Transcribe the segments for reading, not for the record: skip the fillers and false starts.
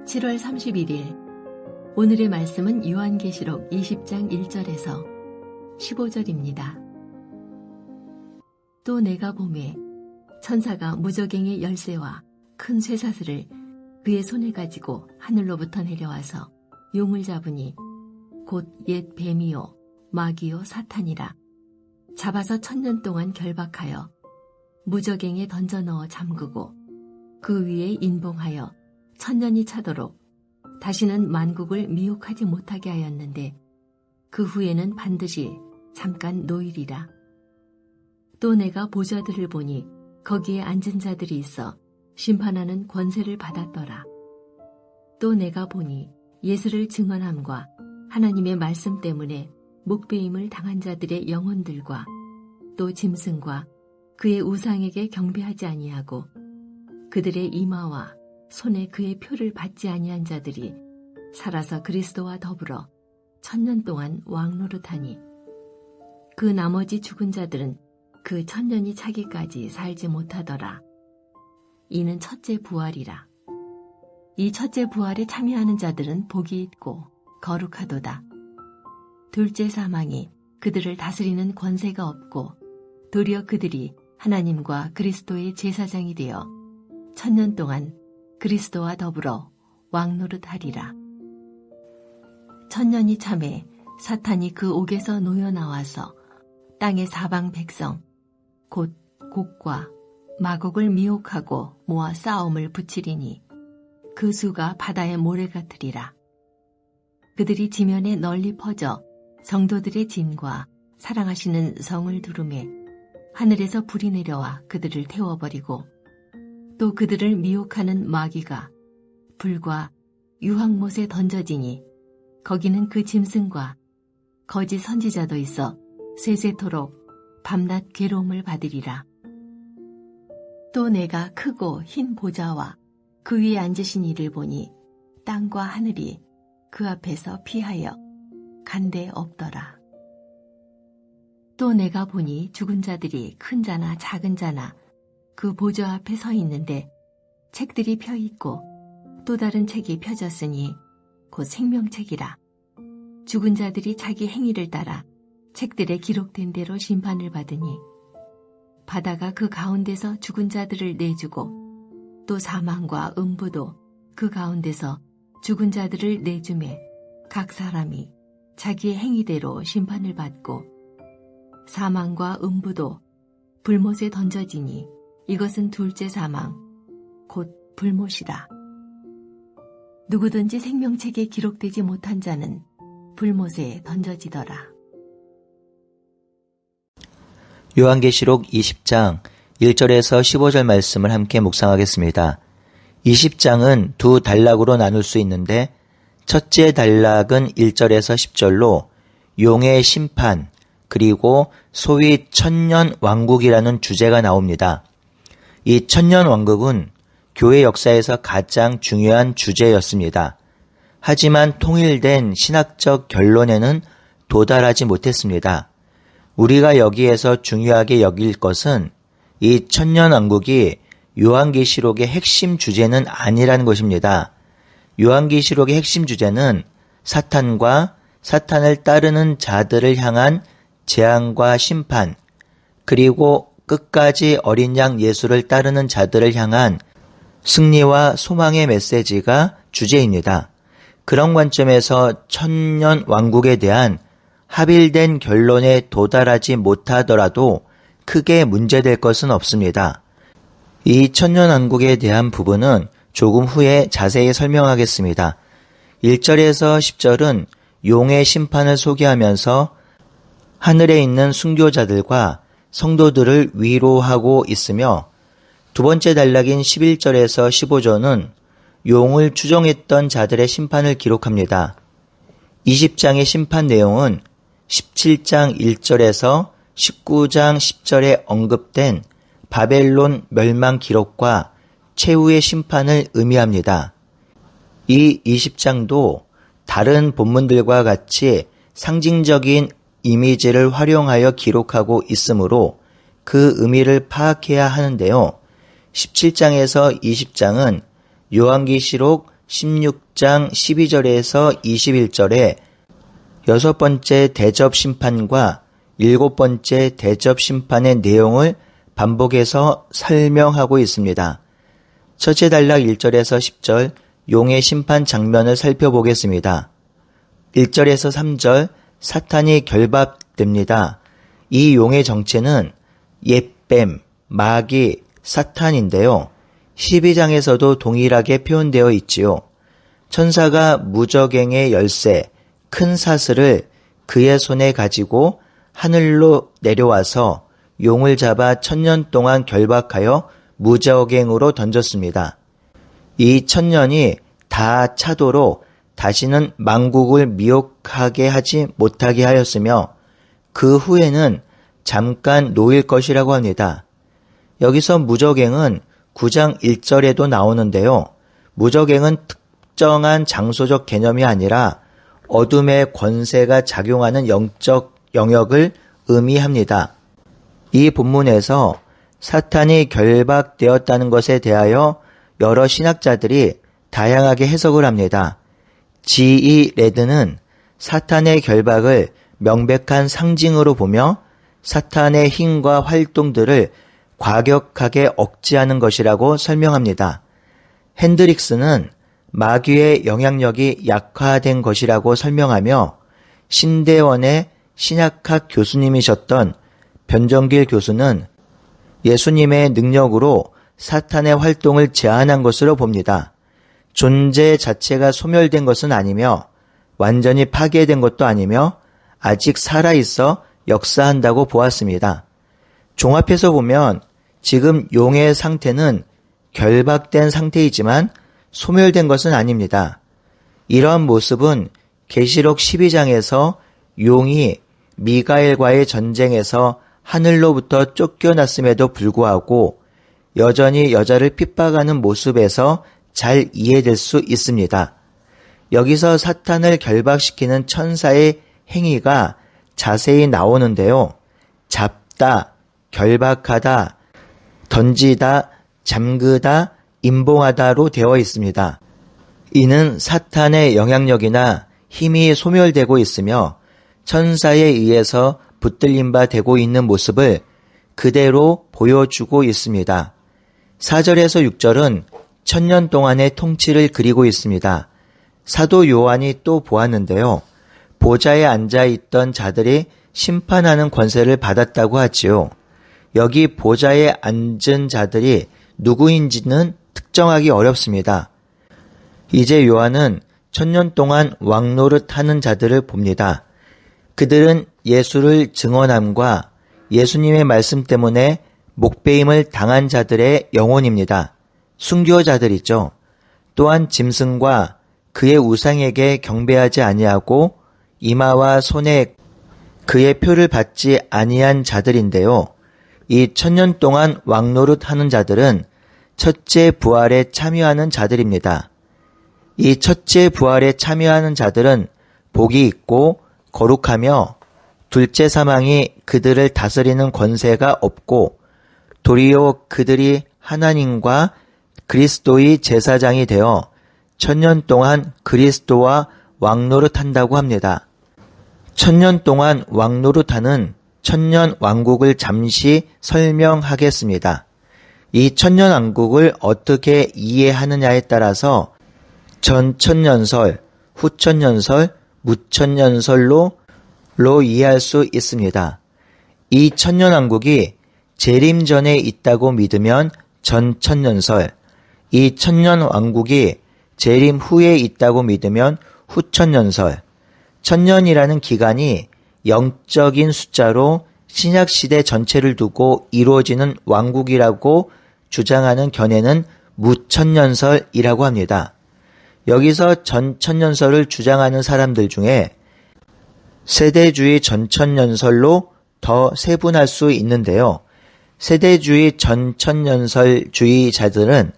7월 31일 오늘의 말씀은 요한계시록 20장 1절에서 15절입니다. 또 내가 보매 천사가 무저갱의 열쇠와 큰 쇠사슬을 그의 손에 가지고 하늘로부터 내려와서 용을 잡으니 곧 옛 뱀이요 마귀요 사탄이라. 잡아서 1000년 동안 결박하여 무저갱에 던져 넣어 잠그고 그 위에 인봉하여 1000년이 차도록 다시는 만국을 미혹하지 못하게 하였는데 그 후에는 반드시 잠깐 노일이라. 또 내가 보좌들을 보니 거기에 앉은 자들이 있어 심판하는 권세를 받았더라. 또 내가 보니 예수를 증언함과 하나님의 말씀 때문에 목배임을 당한 자들의 영혼들과 또 짐승과 그의 우상에게 경배하지 아니하고 그들의 이마와 손에 그의 표를 받지 아니한 자들이 살아서 그리스도와 더불어 1000년 동안 왕노릇하니 그 나머지 죽은 자들은 그 1000년이 차기까지 살지 못하더라. 이는 첫째 부활이라. 이 첫째 부활에 참여하는 자들은 복이 있고 거룩하도다. 둘째 사망이 그들을 다스리는 권세가 없고 도리어 그들이 하나님과 그리스도의 제사장이 되어 1000년 동안 그리스도와 더불어 왕노릇하리라. 1000년이 참에 사탄이 그 옥에서 놓여 나와서 땅의 사방 백성 곧 곡과 마곡을 미혹하고 모아 싸움을 붙이리니 그 수가 바다의 모래 같으리라. 그들이 지면에 널리 퍼져 성도들의 진과 사랑하시는 성을 두르매 하늘에서 불이 내려와 그들을 태워버리고 또 그들을 미혹하는 마귀가 불과 유황못에 던져지니 거기는 그 짐승과 거짓 선지자도 있어 세세토록 밤낮 괴로움을 받으리라. 또 내가 크고 흰 보좌와 그 위에 앉으신 이를 보니 땅과 하늘이 그 앞에서 피하여 간데 없더라. 또 내가 보니 죽은 자들이 큰 자나 작은 자나 그 보좌 앞에 서 있는데 책들이 펴 있고 또 다른 책이 펴졌으니 곧 생명책이라. 죽은 자들이 자기 행위를 따라 책들에 기록된 대로 심판을 받으니 바다가 그 가운데서 죽은 자들을 내주고 또 사망과 음부도 그 가운데서 죽은 자들을 내주매 각 사람이 자기의 행위대로 심판을 받고 사망과 음부도 불못에 던져지니 이것은 둘째 사망 곧 불못이라. 누구든지 생명책에 기록되지 못한 자는 불못에 던져지더라. 요한계시록 20장 1절에서 15절 말씀을 함께 묵상하겠습니다. 20장은 두 단락으로 나눌 수 있는데 첫째 단락은 1절에서 10절로 용의 심판 그리고 소위 천년 왕국이라는 주제가 나옵니다. 이 천년 왕국은 교회 역사에서 가장 중요한 주제였습니다. 하지만 통일된 신학적 결론에는 도달하지 못했습니다. 우리가 여기에서 중요하게 여길 것은 이 천년 왕국이 요한계시록의 핵심 주제는 아니라는 것입니다. 요한계시록의 핵심 주제는 사탄과 사탄을 따르는 자들을 향한 재앙과 심판, 그리고 끝까지 어린 양 예수를 따르는 자들을 향한 승리와 소망의 메시지가 주제입니다. 그런 관점에서 천년 왕국에 대한 합일된 결론에 도달하지 못하더라도 크게 문제될 것은 없습니다. 이 천년 왕국에 대한 부분은 조금 후에 자세히 설명하겠습니다. 1절에서 10절은 용의 심판을 소개하면서 하늘에 있는 순교자들과 성도들을 위로하고 있으며 두 번째 단락인 11절에서 15절은 용을 추종했던 자들의 심판을 기록합니다. 20장의 심판 내용은 17장 1절에서 19장 10절에 언급된 바벨론 멸망 기록과 최후의 심판을 의미합니다. 이 20장도 다른 본문들과 같이 상징적인 이미지를 활용하여 기록하고 있으므로 그 의미를 파악해야 하는데요. 17장에서 20장은 요한계시록 16장 12절에서 21절에 6번째 대접 심판과 7번째 대접 심판의 내용을 반복해서 설명하고 있습니다. 첫째 단락 1절에서 10절 용의 심판 장면을 살펴보겠습니다. 1절에서 3절 사탄이 결박됩니다. 이 용의 정체는 옛뱀, 마귀, 사탄인데요. 12장에서도 동일하게 표현되어 있지요. 천사가 무저갱의 열쇠, 큰 사슬을 그의 손에 가지고 하늘로 내려와서 용을 잡아 1000년 동안 결박하여 무저갱으로 던졌습니다. 이 1000년이 다 차도록 다시는 만국을 미혹하게 하지 못하게 하였으며 그 후에는 잠깐 놓일 것이라고 합니다. 여기서 무저갱은 9장 1절에도 나오는데요. 무저갱은 특정한 장소적 개념이 아니라 어둠의 권세가 작용하는 영적 영역을 의미합니다. 이 본문에서 사탄이 결박되었다는 것에 대하여 여러 신학자들이 다양하게 해석을 합니다. G.E. 레드는 사탄의 결박을 명백한 상징으로 보며 사탄의 힘과 활동들을 과격하게 억제하는 것이라고 설명합니다. 핸드릭스는 마귀의 영향력이 약화된 것이라고 설명하며 신대원의 신약학 교수님이셨던 변정길 교수는 예수님의 능력으로 사탄의 활동을 제한한 것으로 봅니다. 존재 자체가 소멸된 것은 아니며 완전히 파괴된 것도 아니며 아직 살아있어 역사한다고 보았습니다. 종합해서 보면 지금 용의 상태는 결박된 상태이지만 소멸된 것은 아닙니다. 이러한 모습은 계시록 12장에서 용이 미가엘과의 전쟁에서 하늘로부터 쫓겨났음에도 불구하고 여전히 여자를 핍박하는 모습에서 잘 이해될 수 있습니다. 여기서 사탄을 결박시키는 천사의 행위가 자세히 나오는데요. 잡다, 결박하다, 던지다, 잠그다, 임봉하다로 되어 있습니다. 이는 사탄의 영향력이나 힘이 소멸되고 있으며 천사에 의해서 붙들림 바 되고 있는 모습을 그대로 보여주고 있습니다. 4절에서 6절은 1000년 동안의 통치를 그리고 있습니다. 사도 요한이 또 보았는데요. 보좌에 앉아있던 자들이 심판하는 권세를 받았다고 하지요. 여기 보좌에 앉은 자들이 누구인지는 특정하기 어렵습니다. 이제 요한은 1000년 동안 왕노릇하는 자들을 봅니다. 그들은 예수를 증언함과 예수님의 말씀 때문에 목배임을 당한 자들의 영혼입니다. 순교자들이죠. 또한 짐승과 그의 우상에게 경배하지 아니하고 이마와 손에 그의 표를 받지 아니한 자들인데요. 이 1000년 동안 왕노릇하는 자들은 첫째 부활에 참여하는 자들입니다. 이 첫째 부활에 참여하는 자들은 복이 있고 거룩하며 둘째 사망이 그들을 다스리는 권세가 없고 도리어 그들이 하나님과 그리스도의 제사장이 되어 1000년 동안 그리스도와 왕노릇한다고 합니다. 1000년 동안 왕노릇하는 1000년 왕국을 잠시 설명하겠습니다. 이 1000년 왕국을 어떻게 이해하느냐에 따라서 전천년설, 후천년설, 무천년설로 이해할 수 있습니다. 이 1000년 왕국이 재림 전에 있다고 믿으면 전천년설, 이 1000년 왕국이 재림 후에 있다고 믿으면 후천년설, 1000년이라는 기간이 영적인 숫자로 신약시대 전체를 두고 이루어지는 왕국이라고 주장하는 견해는 무천년설이라고 합니다. 여기서 전천년설을 주장하는 사람들 중에 세대주의 전천년설로 더 세분할 수 있는데요. 세대주의 전천년설주의자들은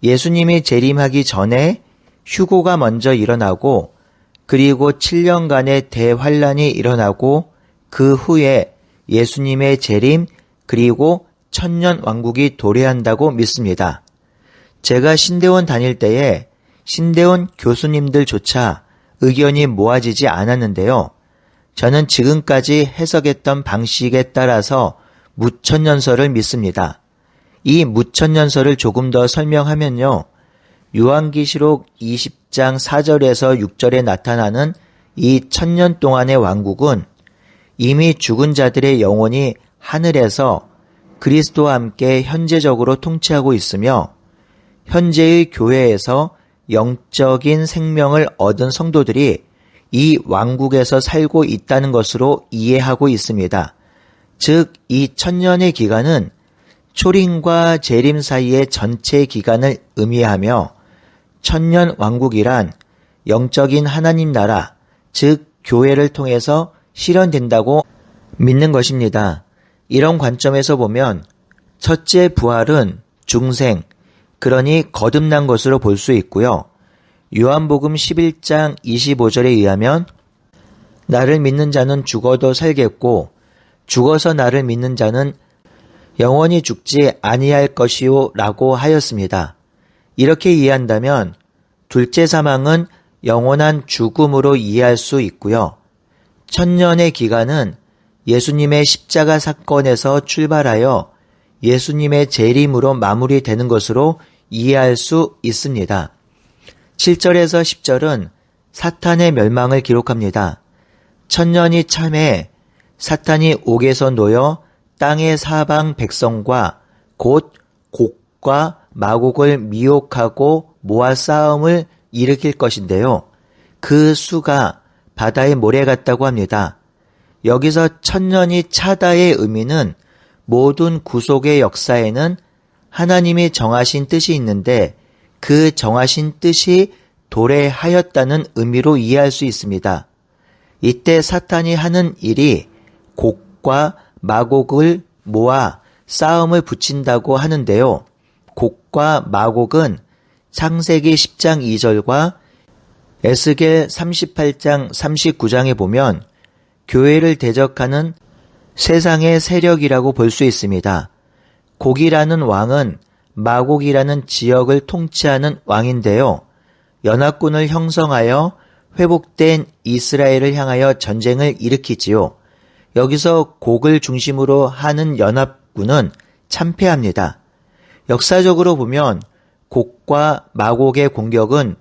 예수님이 재림하기 전에 휴고가 먼저 일어나고 그리고 7년간의 대환란이 일어나고 그 후에 예수님의 재림 그리고 천년 왕국이 도래한다고 믿습니다. 제가 신대원 다닐 때에 신대원 교수님들조차 의견이 모아지지 않았는데요. 저는 지금까지 해석했던 방식에 따라서 무천년설을 믿습니다. 이 무천년설을 조금 더 설명하면요. 요한계시록 20장 4절에서 6절에 나타나는 이 1000년 동안의 왕국은 이미 죽은 자들의 영혼이 하늘에서 그리스도와 함께 현재적으로 통치하고 있으며 현재의 교회에서 영적인 생명을 얻은 성도들이 이 왕국에서 살고 있다는 것으로 이해하고 있습니다. 즉, 이 1000년의 기간은 초림과 재림 사이의 전체 기간을 의미하며 1000년 왕국이란 영적인 하나님 나라, 즉 교회를 통해서 실현된다고 믿는 것입니다. 이런 관점에서 보면 첫째 부활은 중생, 그러니 거듭난 것으로 볼 수 있고요. 요한복음 11장 25절에 의하면 나를 믿는 자는 죽어도 살겠고 죽어서 나를 믿는 자는 영원히 죽지 아니할 것이요 라고 하였습니다. 이렇게 이해한다면 둘째 사망은 영원한 죽음으로 이해할 수 있고요. 1000년의 기간은 예수님의 십자가 사건에서 출발하여 예수님의 재림으로 마무리되는 것으로 이해할 수 있습니다. 7절에서 10절은 사탄의 멸망을 기록합니다. 1000년이 참에 사탄이 옥에서 놓여 땅의 사방 백성과 곧 곡과 마곡을 미혹하고 모아 싸움을 일으킬 것인데요. 그 수가 바다의 모래 같다고 합니다. 여기서 1000년이 차다의 의미는 모든 구속의 역사에는 하나님이 정하신 뜻이 있는데 그 정하신 뜻이 도래하였다는 의미로 이해할 수 있습니다. 이때 사탄이 하는 일이 곡과 마곡을 모아 싸움을 붙인다고 하는데요. 곡과 마곡은 창세기 10장 2절과 에스겔 38장 39장에 보면 교회를 대적하는 세상의 세력이라고 볼 수 있습니다. 곡이라는 왕은 마곡이라는 지역을 통치하는 왕인데요. 연합군을 형성하여 회복된 이스라엘을 향하여 전쟁을 일으키지요. 여기서 곡을 중심으로 하는 연합군은 참패합니다. 역사적으로 보면 곡과 마곡의 공격은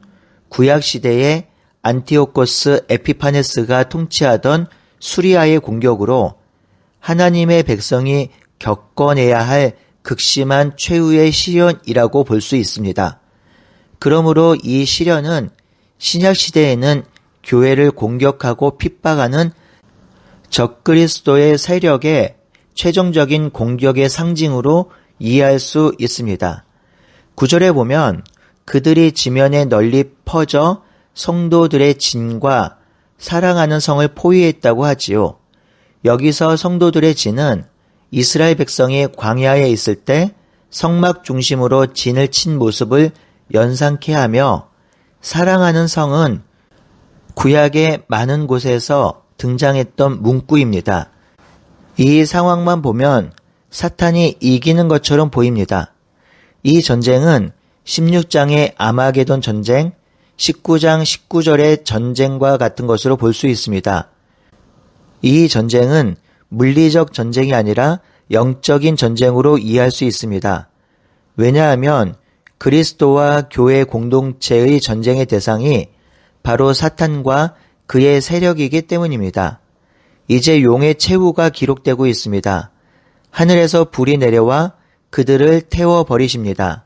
구약시대에 안티오코스 에피파네스가 통치하던 수리아의 공격으로 하나님의 백성이 겪어내야 할 극심한 최후의 시련이라고 볼 수 있습니다. 그러므로 이 시련은 신약시대에는 교회를 공격하고 핍박하는 적그리스도의 세력의 최종적인 공격의 상징으로 이해할 수 있습니다. 9절에 보면 그들이 지면에 널리 퍼져 성도들의 진과 사랑하는 성을 포위했다고 하지요. 여기서 성도들의 진은 이스라엘 백성이 광야에 있을 때 성막 중심으로 진을 친 모습을 연상케 하며 사랑하는 성은 구약의 많은 곳에서 등장했던 문구입니다. 이 상황만 보면 사탄이 이기는 것처럼 보입니다. 이 전쟁은 16장의 아마게돈 전쟁, 19장 19절의 전쟁과 같은 것으로 볼 수 있습니다. 이 전쟁은 물리적 전쟁이 아니라 영적인 전쟁으로 이해할 수 있습니다. 왜냐하면 그리스도와 교회 공동체의 전쟁의 대상이 바로 사탄과 그의 세력이기 때문입니다. 이제 용의 최후가 기록되고 있습니다. 하늘에서 불이 내려와 그들을 태워버리십니다.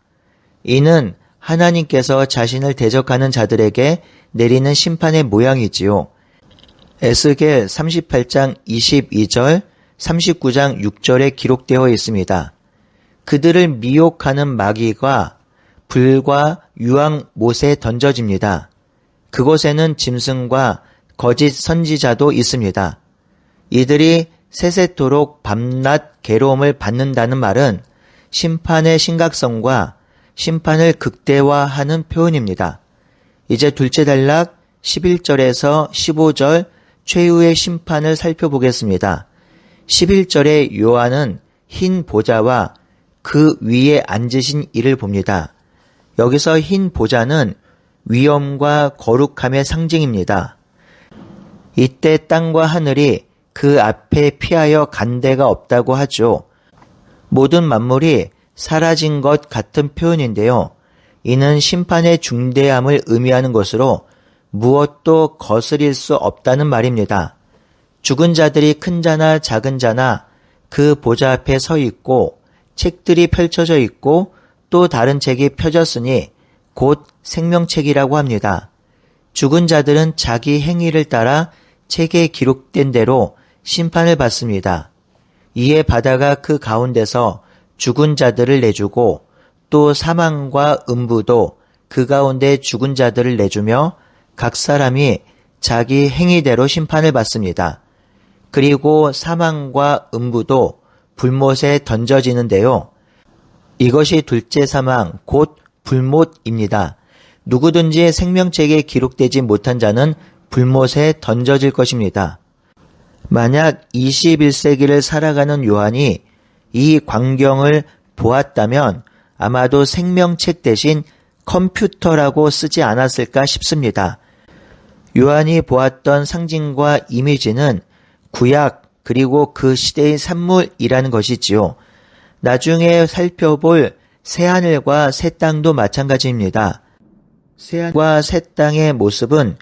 이는 하나님께서 자신을 대적하는 자들에게 내리는 심판의 모양이지요. 에스겔 38장 22절, 39장 6절에 기록되어 있습니다. 그들을 미혹하는 마귀가 불과 유황 못에 던져집니다. 그곳에는 짐승과 거짓 선지자도 있습니다. 이들이 세세토록 밤낮 괴로움을 받는다는 말은 심판의 심각성과 심판을 극대화하는 표현입니다. 이제 둘째 단락 11절에서 15절 최후의 심판을 살펴보겠습니다. 11절에 요한은 흰 보좌와 그 위에 앉으신 이를 봅니다. 여기서 흰 보좌는 위엄과 거룩함의 상징입니다. 이때 땅과 하늘이 그 앞에 피하여 간 데가 없다고 하죠. 모든 만물이 사라진 것 같은 표현인데요. 이는 심판의 중대함을 의미하는 것으로 무엇도 거스릴 수 없다는 말입니다. 죽은 자들이 큰 자나 작은 자나 그 보좌 앞에 서 있고 책들이 펼쳐져 있고 또 다른 책이 펴졌으니 곧 생명책이라고 합니다. 죽은 자들은 자기 행위를 따라 책에 기록된 대로 심판을 받습니다. 이에 바다가 그 가운데서 죽은 자들을 내주고 또 사망과 음부도 그 가운데 죽은 자들을 내주며 각 사람이 자기 행위대로 심판을 받습니다. 그리고 사망과 음부도 불못에 던져지는데요. 이것이 둘째 사망, 곧 불못입니다. 누구든지 생명책에 기록되지 못한 자는 불못에 던져질 것입니다. 만약 21세기를 살아가는 요한이 이 광경을 보았다면 아마도 생명책 대신 컴퓨터라고 쓰지 않았을까 싶습니다. 요한이 보았던 상징과 이미지는 구약 그리고 그 시대의 산물이라는 것이지요. 나중에 살펴볼 새하늘과 새 땅도 마찬가지입니다. 새하늘과 새 땅의 모습은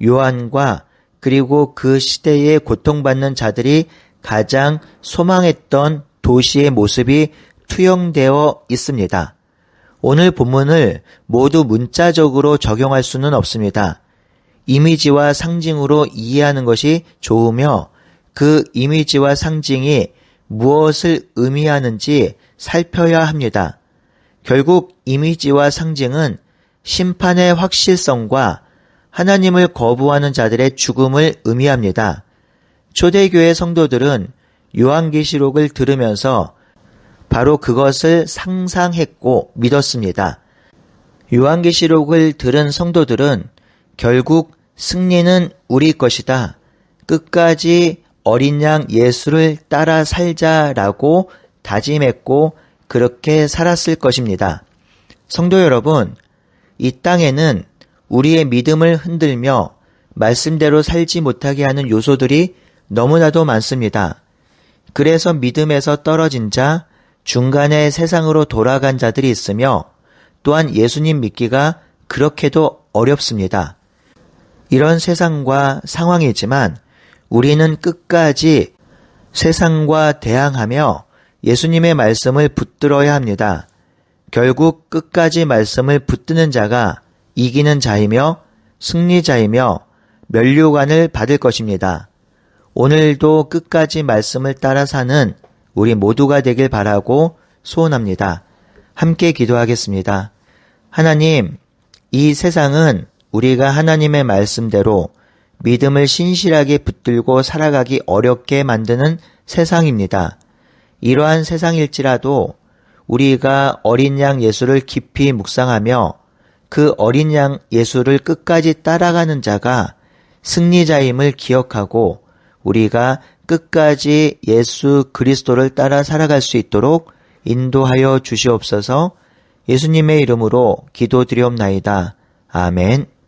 요한과 그리고 그 시대에 고통받는 자들이 가장 소망했던 도시의 모습이 투영되어 있습니다. 오늘 본문을 모두 문자적으로 적용할 수는 없습니다. 이미지와 상징으로 이해하는 것이 좋으며 그 이미지와 상징이 무엇을 의미하는지 살펴야 합니다. 결국 이미지와 상징은 심판의 확실성과 하나님을 거부하는 자들의 죽음을 의미합니다. 초대교회 성도들은 요한계시록을 들으면서 바로 그것을 상상했고 믿었습니다. 요한계시록을 들은 성도들은 결국 승리는 우리 것이다. 끝까지 어린 양 예수를 따라 살자라고 다짐했고 그렇게 살았을 것입니다. 성도 여러분, 이 땅에는 우리의 믿음을 흔들며 말씀대로 살지 못하게 하는 요소들이 너무나도 많습니다. 그래서 믿음에서 떨어진 자, 중간에 세상으로 돌아간 자들이 있으며 또한 예수님 믿기가 그렇게도 어렵습니다. 이런 세상과 상황이지만 우리는 끝까지 세상과 대항하며 예수님의 말씀을 붙들어야 합니다. 결국 끝까지 말씀을 붙드는 자가 이기는 자이며 승리자이며 면류관을 받을 것입니다. 오늘도 끝까지 말씀을 따라 사는 우리 모두가 되길 바라고 소원합니다. 함께 기도하겠습니다. 하나님, 이 세상은 우리가 하나님의 말씀대로 믿음을 신실하게 붙들고 살아가기 어렵게 만드는 세상입니다. 이러한 세상일지라도 우리가 어린 양 예수를 깊이 묵상하며 그 어린 양 예수를 끝까지 따라가는 자가 승리자임을 기억하고 우리가 끝까지 예수 그리스도를 따라 살아갈 수 있도록 인도하여 주시옵소서. 예수님의 이름으로 기도드리옵나이다. 아멘.